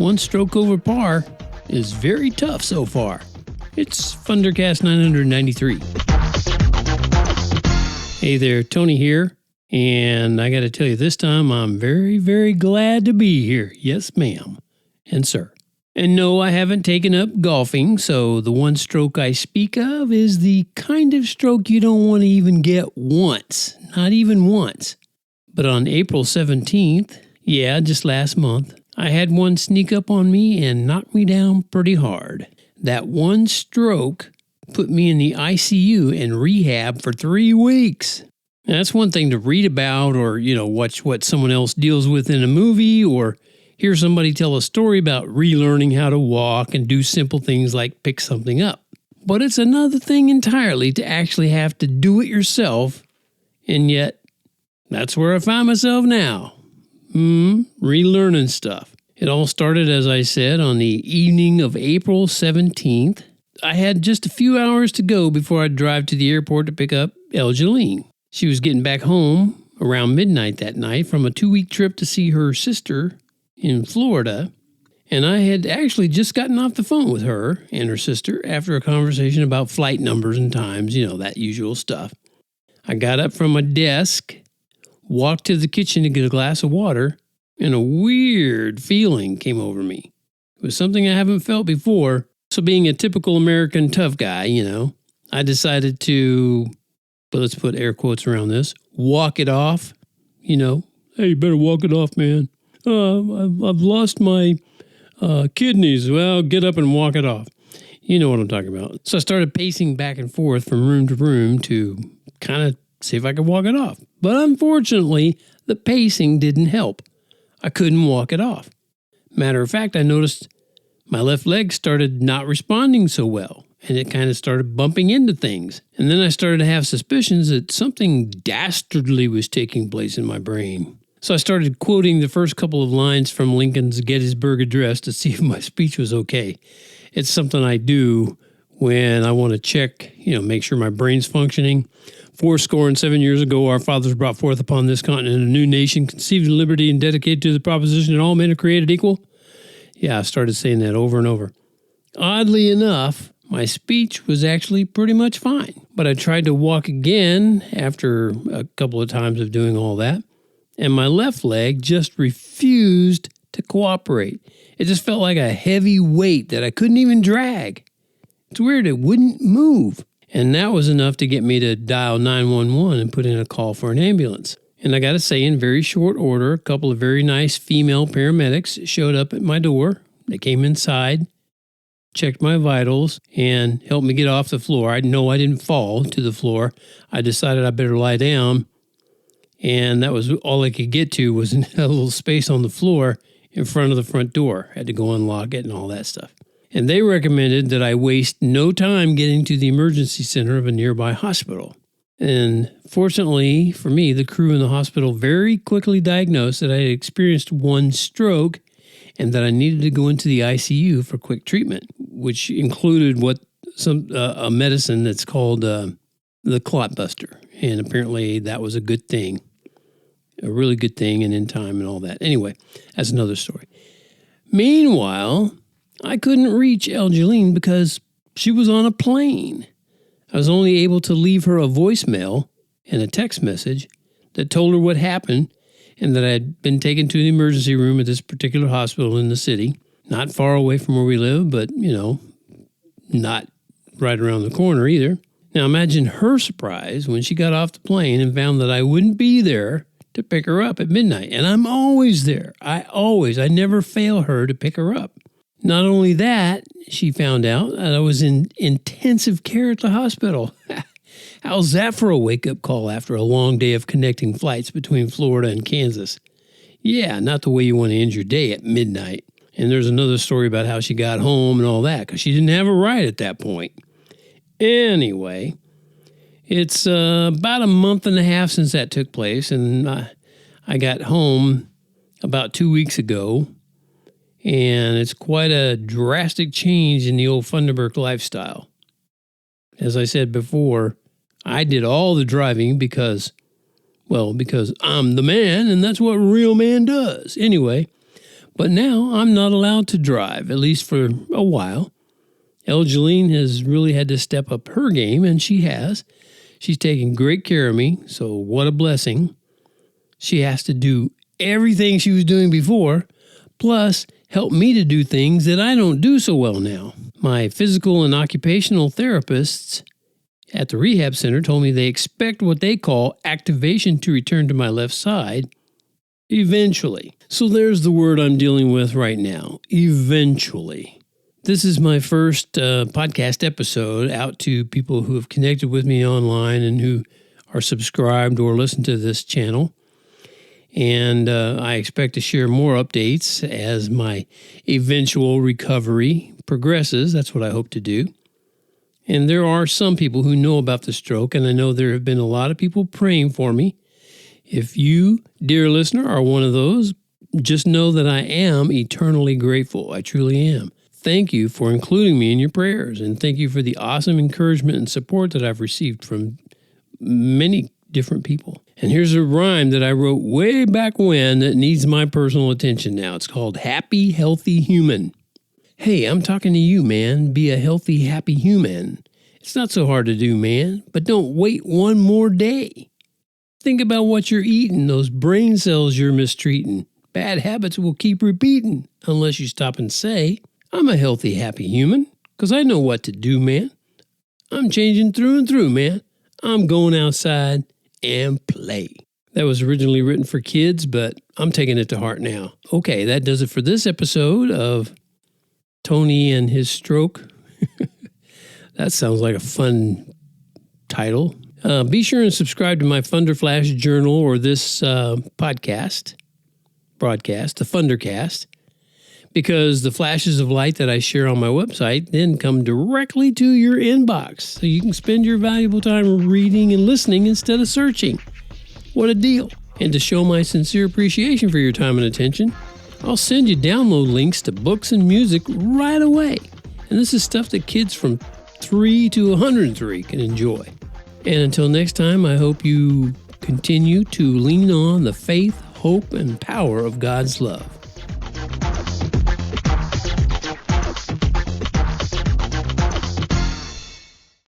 One stroke over par is very tough so far. It's Fundercast 993. Hey there, Tony here. And I got to tell you, this time I'm very, very glad to be here. Yes, ma'am. And sir. And no, I haven't taken up golfing, so the one stroke I speak of is the kind of stroke you don't want to even get once. Not even once. But on April 17th, just last month, I had one sneak up on me and knock me down pretty hard. That one stroke put me in the ICU and rehab for 3 weeks. Now, that's one thing to read about or, watch what someone else deals with in a movie or hear somebody tell a story about relearning how to walk and do simple things like pick something up. But it's another thing entirely to actually have to do it yourself, and yet that's where I find myself now. Relearning stuff. It all started, as I said, on the evening of April 17th. I had just a few hours to go before I'd drive to the airport to pick up Elgeline. She was getting back home around midnight that night from a 2-week trip to see her sister in Florida, and I had actually just gotten off the phone with her and her sister after a conversation about flight numbers and times, that usual stuff. I got up from my desk, walked to the kitchen to get a glass of water, and a weird feeling came over me. It was something I haven't felt before, so being a typical American tough guy, I decided to, let's put air quotes around this, walk it off, hey, you better walk it off, man. I've lost my kidneys. Well, get up and walk it off. You know what I'm talking about. So I started pacing back and forth from room to room to kind of see if I could walk it off. But unfortunately, the pacing didn't help. I couldn't walk it off. Matter of fact, I noticed my left leg started not responding so well, and it kind of started bumping into things. And then I started to have suspicions that something dastardly was taking place in my brain. So I started quoting the first couple of lines from Lincoln's Gettysburg Address to see if my speech was okay. It's something I do when I want to check, make sure my brain's functioning. 7 years ago, our fathers brought forth upon this continent a new nation, conceived in liberty and dedicated to the proposition that all men are created equal. Yeah, I started saying that over and over. Oddly enough, my speech was actually pretty much fine. But I tried to walk again after a couple of times of doing all that. And my left leg just refused to cooperate. It just felt like a heavy weight that I couldn't even drag. It's weird, it wouldn't move. And that was enough to get me to dial 911 and put in a call for an ambulance. And I got to say, in very short order, a couple of very nice female paramedics showed up at my door. They came inside, checked my vitals, and helped me get off the floor. I know I didn't fall to the floor. I decided I better lie down. And that was all I could get to was a little space on the floor in front of the front door. I had to go unlock it and all that stuff. And they recommended that I waste no time getting to the emergency center of a nearby hospital. And fortunately for me, the crew in the hospital very quickly diagnosed that I had experienced one stroke and that I needed to go into the ICU for quick treatment, which included a medicine that's called the clot buster. And apparently that was a good thing. A really good thing and in time and all that. Anyway, that's another story. Meanwhile, I couldn't reach Elgeline because she was on a plane. I was only able to leave her a voicemail and a text message that told her what happened and that I had been taken to the emergency room at this particular hospital in the city, not far away from where we live, but, not right around the corner either. Now imagine her surprise when she got off the plane and found that I wouldn't be there to pick her up at midnight. And I'm always there. I never fail her to pick her up. Not only that, she found out that I was in intensive care at the hospital. How's that for a wake-up call after a long day of connecting flights between Florida and Kansas? Yeah, not the way you want to end your day at midnight. And there's another story about how she got home and all that, because she didn't have a ride at that point. Anyway, it's about a month and a half since that took place, and I got home about 2 weeks ago, and it's quite a drastic change in the old Funderburk lifestyle. As I said before, I did all the driving because I'm the man, and that's what a real man does. Anyway, But now I'm not allowed to drive, at least for a while. Elgeline has really had to step up her game, and she has. She's taking great care of me, so what a blessing. She has to do everything she was doing before, plus help me to do things that I don't do so well now. My physical and occupational therapists at the rehab center told me they expect what they call activation to return to my left side eventually. So there's the word I'm dealing with right now, eventually. This is my first podcast episode out to people who have connected with me online and who are subscribed or listen to this channel. And I expect to share more updates as my eventual recovery progresses. That's what I hope to do. And there are some people who know about the stroke, and I know there have been a lot of people praying for me. If you, dear listener, are one of those, just know that I am eternally grateful. I truly am. Thank you for including me in your prayers, and thank you for the awesome encouragement and support that I've received from many different people. And here's a rhyme that I wrote way back when that needs my personal attention now. It's called Happy, Healthy Human. Hey, I'm talking to you, man. Be a healthy, happy human. It's not so hard to do, man, but don't wait one more day. Think about what you're eating, those brain cells you're mistreating. Bad habits will keep repeating unless you stop and say, I'm a healthy, happy human, because I know what to do, man. I'm changing through and through, man. I'm going outside and play. That was originally written for kids, but I'm taking it to heart now. Okay, that does it for this episode of Tony and His Stroke. That sounds like a fun title. Be sure and subscribe to my Funder Flash Journal or this broadcast, the Fundercast, because the flashes of light that I share on my website then come directly to your inbox, so you can spend your valuable time reading and listening instead of searching. What a deal. And to show my sincere appreciation for your time and attention, I'll send you download links to books and music right away. And this is stuff that kids from 3 to 103 can enjoy. And until next time, I hope you continue to lean on the faith, hope, and power of God's love.